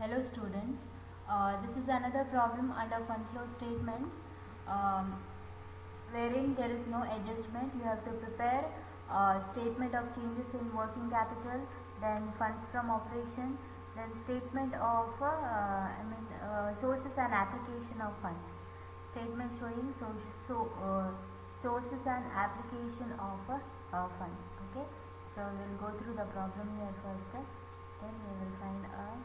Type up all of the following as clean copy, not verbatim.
Hello students, this is another problem under fund flow statement wherein there is no adjustment. You have to prepare statement of changes in working capital, then funds from operation, then statement of sources and application of funds. Statement showing sources and application of funds. Okay, so we will go through the problem here first. Then we will find a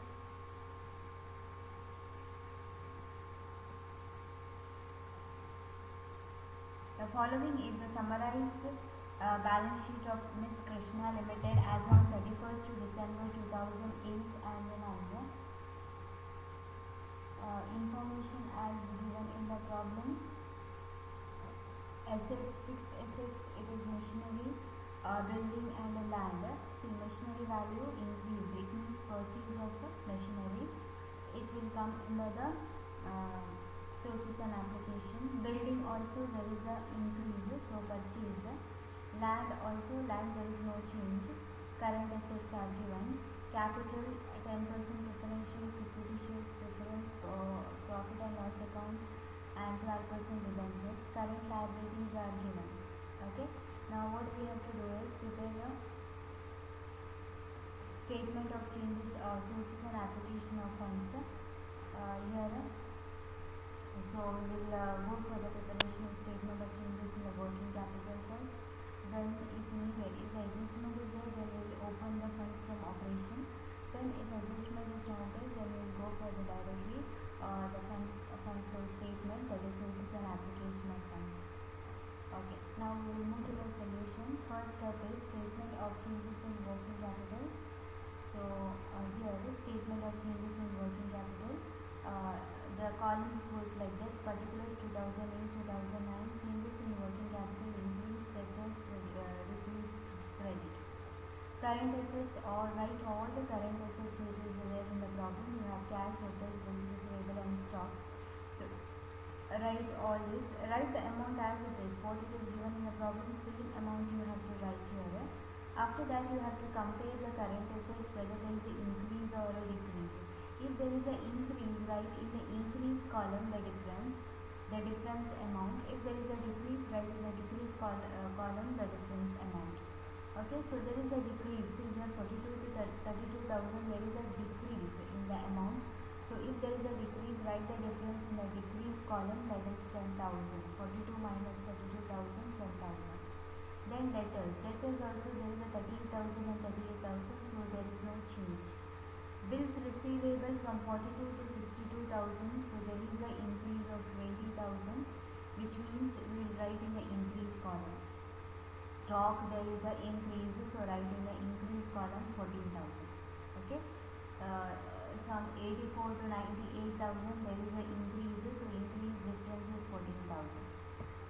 The following is the summarized balance sheet of Ms. Krishna Limited as on 31st to December 2008 and then also information as given in the problem. Assets, fixed assets, it is machinery, building and land. See, machinery value increased, it means purchase of machinery. It will come under the sources and application. Building also there is a increase, so purchase. Land also, land there is no change. Current assets are given. Capital 10% preferential, equity shares preference, profit and loss account, and 12% debentures. Current liabilities are given. Okay. Now what we have to do is prepare a statement of changes, sources and application of funds. Here. So we will go for the preparation of statement of changes in the working capital first. Then if needed, if the adjustment is there, then we will open the funds from operation. Then if adjustment is not there, then we will go for the directly the fund flow statement, that is sources and application of funds. Okay, now we will move to the solution. First step is statement of changes in working capital. So here the statement of changes in working capital. The columns goes like this: particulars 2008-2009, changes in working capital, increased debtors, decreased credit. Current assets, or write all the current assets which is there in the problem. You have cash, debtors, bills receivable and stock. So write all this, write the amount as it is, what it is given in the problem, same amount you have to write here. After that you have to compare the current assets whether there is an increase or a decrease. If there is an increase, write in the increase column the difference amount. If there is a decrease, write in the decrease column the difference amount. Okay, so there is a decrease. See here 42 to 32,000, there is a decrease in the amount. So if there is a decrease, write the difference in the decrease column, that is 10,000. 42 minus 32,000, 10,000. Then debtors also there is a 38,000 and 38,000, so there is no change. Bills receivable from 42 to 62,000, so there is an increase of 20,000, which means we will write in the increase column. Stock, there is an increase, so write in the increase column 14,000. Okay. From 84 to 98,000, there is an increase, so increase difference is 14,000.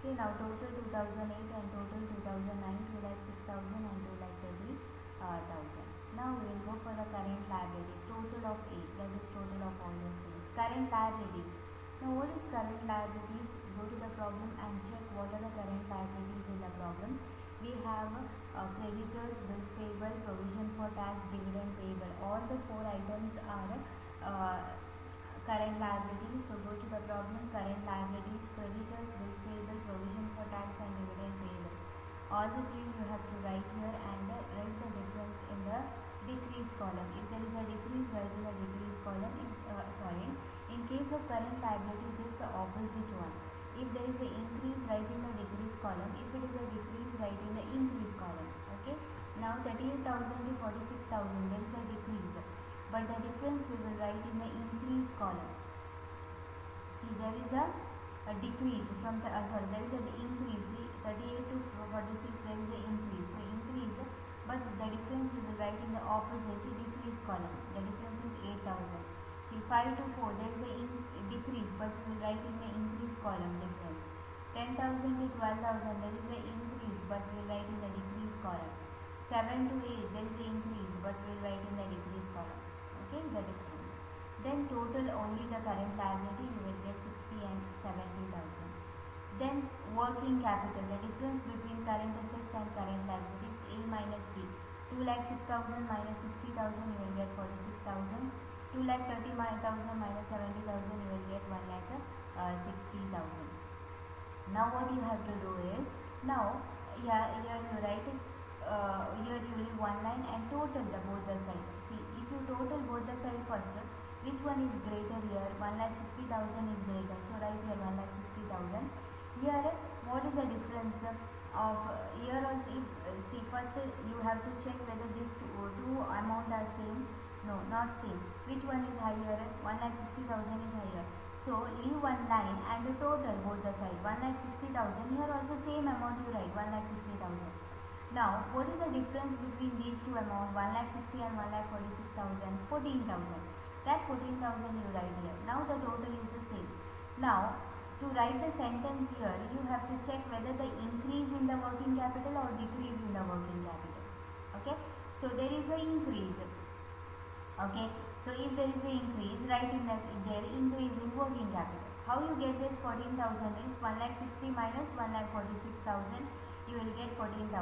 Okay, now total 2008 and total 2009, 2,06,000 and 2,30,000. Now we will go for the current liability, total of 8, that is total of all these things. Current liabilities. Now what is current liabilities? Go to the problem and check what are the current liabilities in the problem. We have creditors, bills payable, provision for tax, dividend payable. All the 4 items are current liabilities. So go to the problem, current liabilities, creditors, bills payable, provision for tax and dividend payable. All the 3 you have to write here and write the difference in the decrease column. If there is a decrease, write in the decrease column. In case of current liability, just the opposite one. If there is an increase, write in the decrease column. If it is a decrease, write in the increase column. Okay. Now 38,000 to 46,000, there is a decrease, but the difference we will write in the increase column. See, there is a decrease from the there is an increase. See, 38 to 46, there is an increase. So increase, but the difference we will write in the opposite decrease column. The difference is 8,000. See, 5 to 4, there is a decrease, but we will write in the increase column difference. 10,000 to 12,000, there is an increase, but we will write in the decrease column. 7 to 8, there is an increase, but we will write in the decrease column. Okay, the difference. Then total only the current liability, you will get 60 and 70,000. Then working capital, the difference between current assets and current liabilities, A minus B. 2,06,000 minus 60,000, you will get 46,000. 2 lakh 30,000 minus 70,000, you will get 1 lakh 60,000. Now what you have to do is, now here you write it, here you leave one line and total the both the sides. See, if you total both the sides first, which one is greater here? 1,60,000 is greater, so write here 1,60,000. Here what is the difference of here also? If see, first you have to check whether these two amount are same. No, not same. Which one is higher? 1,60,000 is higher. So leave one line and total both the side. 1,60,000. Here also same amount you write, 1,60,000. Now what is the difference between these two amounts, 1,60,000 and 1,46,000? 14,000. That 14,000 you write here. Now the total is the same. Now to write the sentence here, you have to check whether the increase in the working capital or decrease in the working capital. Okay. So there is an increase. Okay. So if there is an increase, write in that there increase in working capital. How you get this 14,000 is 1,60,000 minus 1,46,000. You will get 14,000.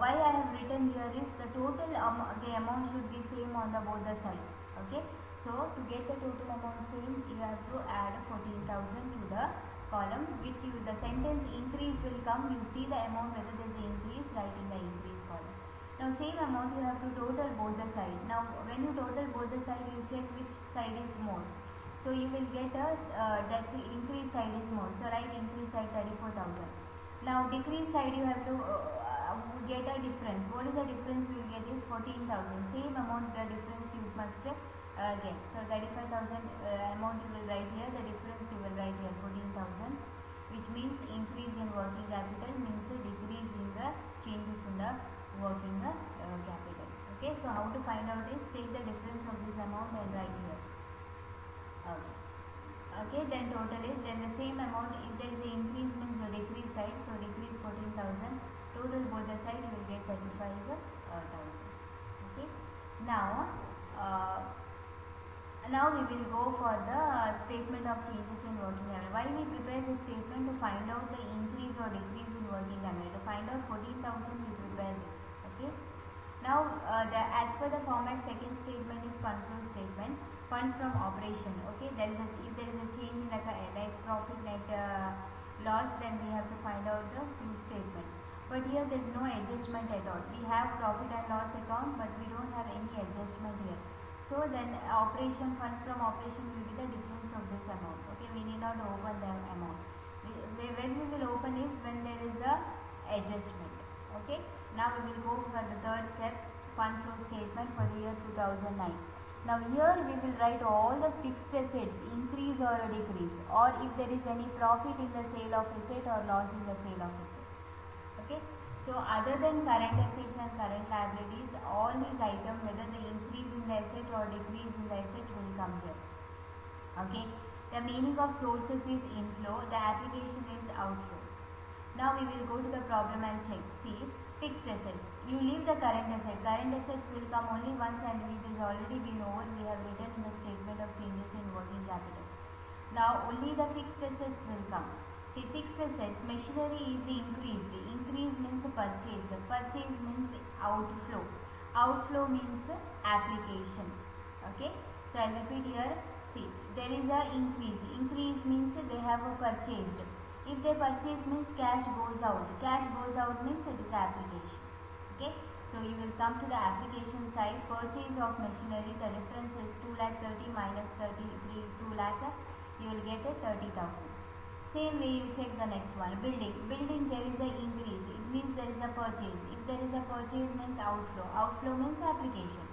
Why I have written here is the total the amount should be same on the both the sides. Okay. So to get the total amount same, you have to add 14,000 to the column, which the sentence increase will come. You see the amount whether there is an increase, write in the increase column. Now same amount you have to total both the side. Now when you total both the side, you check which side is more. So you will get that the increase side is more. So write increase side 34,000. Now decrease side you have to get a difference. What is the difference you will get is 14,000. Same amount the difference you must get. So 35,000 amount you will write here. The difference you will write here 14,000, which means increase in working capital means a decrease in the changes in the working capital. Okay, so how to find out is take the difference of this amount and write here. Okay. Okay, then total is then the same amount. If there is an increase means the decrease side, so decrease 14,000. Total both the side you will get 35,000. Okay. Now we will go for the statement of changes in working capital. Why we prepare this statement? To find out the increase or decrease in working capital. To find out 14,000 we prepare this. Okay. Now as per the format, second statement is control statement. Funds from operation. Okay. If there is a change in net profit, net loss, then we have to find out the full statement. But here there is no adjustment at all. We have profit and loss account, but we don't have any adjustment here. So then operation, funds from operation will be the difference of this amount. Okay, we need not open the amount. When we will open is when there is a adjustment. Okay, now we will go for the third step, fund flow statement for the year 2009. Now here we will write all the fixed assets, increase or decrease, or if there is any profit in the sale of asset or loss in the sale of asset. Okay. So other than current assets and current liabilities, all these items, whether the increase in the asset or decrease in the asset, will come here. Okay. The meaning of sources is inflow, the application is outflow. Now we will go to the problem and check. See, fixed assets. You leave the current asset. Current assets will come only once and it is already been over. We have written in the statement of changes in working capital. Now only the fixed assets will come. See, fixed assets, machinery is increased. Increase means purchase. Purchase means outflow. Outflow means application. Okay. So I will repeat here. See, there is a increase. Increase means they have purchased. If they purchase means cash goes out. Cash goes out means it is application. Okay. So you will come to the application side. Purchase of machinery. The difference is 2,30,000 minus 2 lakh. You will get a 30,000. Same way you check the next one. Building. Building there is a increase. It means there is a purchase. If there is a purchase means outflow. Outflow means application.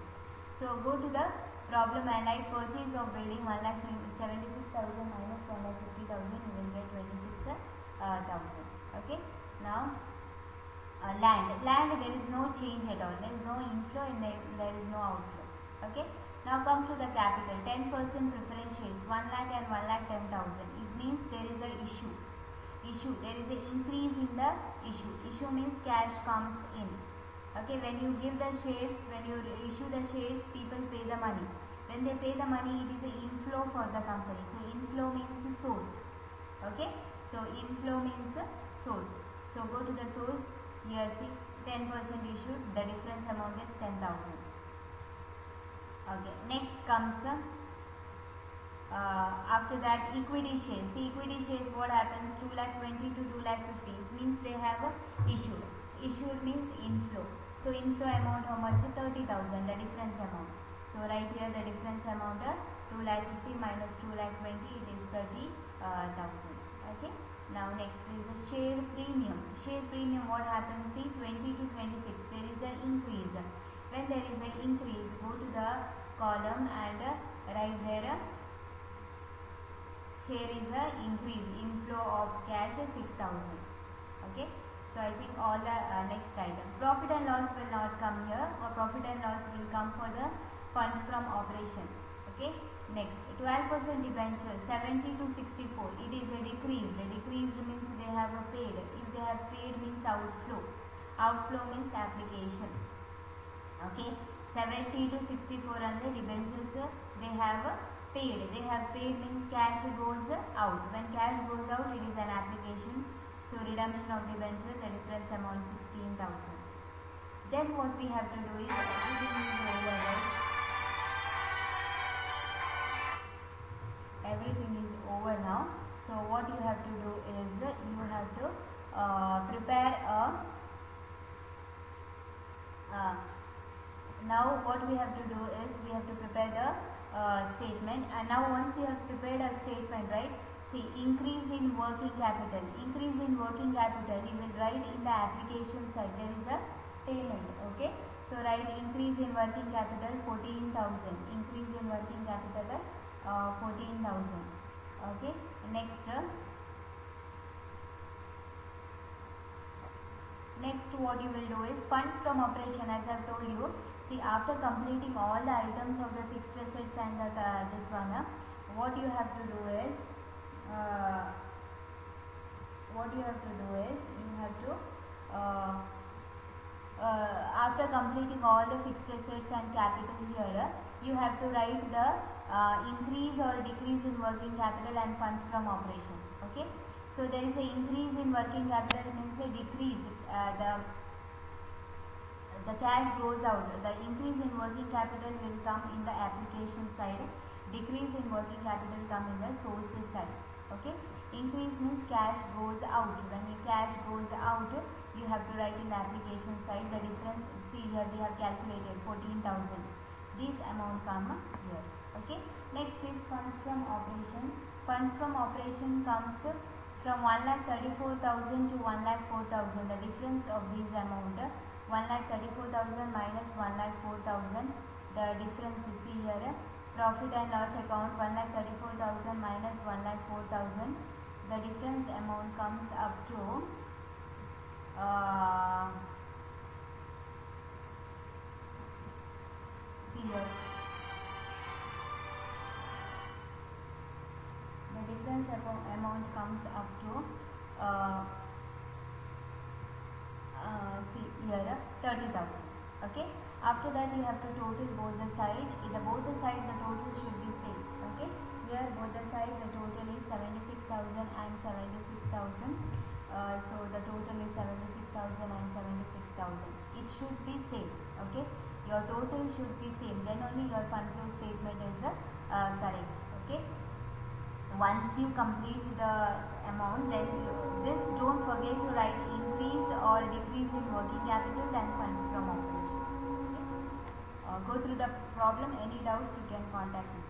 So go to the problem and write purchase of building 1,76,000 minus 1,50,000. You will get 26,000. Okay. Now land. Land there is no change at all. There is no inflow and there is no outflow. Okay. Now come to the capital. 10% preference shares. 1 lakh and 1,10,000. It means there is a issue. There is an increase in the issue. Issue means cash comes in. Okay. When you give the shares, when you issue the shares, people pay the money. When they pay the money, it is an inflow for the company. So inflow means source. Okay. So inflow means source. So go to the source. Here see 10% issued. The difference amount is 10,000. Okay, next comes after that equity shares. See, equity shares, what happens? 2,20,000 to 2,50,000 means they have issued. Issued means inflow. So inflow amount how much? 30,000, the difference amount. So right here the difference amount 2,50,000 minus 2,20,000, it is 30,000. Okay. Now next is the share premium. Share premium, what happens? See, 20 to 26 there is an increase. When there is an increase, go to the column and write there share is a increase, inflow of cash 6,000. Okay. So I think all the next item. Profit and loss will not come here, or profit and loss will come for the funds from operation. Okay. Next, 12% debentures 70 to 64. It is a decreased. Decreased means they have paid. If they have paid means outflow. Outflow means application. Okay. 70 to 64 and the debentures they have paid. They have paid means cash goes out. When cash goes out, it is an application. So redemption of debenture, the difference amount 16,000. Then what we have to do is everything is over, right? Everything is over now. So what you have to do is you have to prepare a now what we have to do is we have to prepare the statement, and now once you have prepared a statement, right, see, increase in working capital. Increase in working capital, you will write in the application side there is a payment. Okay, so write increase in working capital 14,000. Increase in working capital 14,000. Okay, next what you will do is funds from operation. As I have told you, see, after completing all the items of the fixed assets and this one, what you have to do is after completing all the fixed assets and capital here, you have to write the increase or decrease in working capital and funds from operation. Okay, so there is a increase in working capital means a decrease. The cash goes out. The increase in working capital will come in the application side. Decrease in working capital come in the sources side. Okay. Increase means cash goes out. When the cash goes out, you have to write in the application side the difference. See here we have calculated 14,000. This amount come here. Okay. Next is funds from operation. Funds from operation comes from 1,34,000 to 1,04,000. The difference of this amount 1,34,000 minus 1,04,000. The difference you see here. Profit and loss account 1,34,000 minus 1,04,000. The difference amount comes up to see here. The difference amount comes up to see here 30,000. Okay. After that you have to total both the side. In both the side the total should be same. Okay. Here both the side the total is 76,000 and 76,000. So the total is 76,000 and 76,000. It should be same. Okay. Your total should be same. Then only your fund flow statement is correct. Okay. Once you complete the amount, then this don't forget to write increase or decrease in working capital and funds from operation. Okay. Go through the problem. Any doubts you can contact me.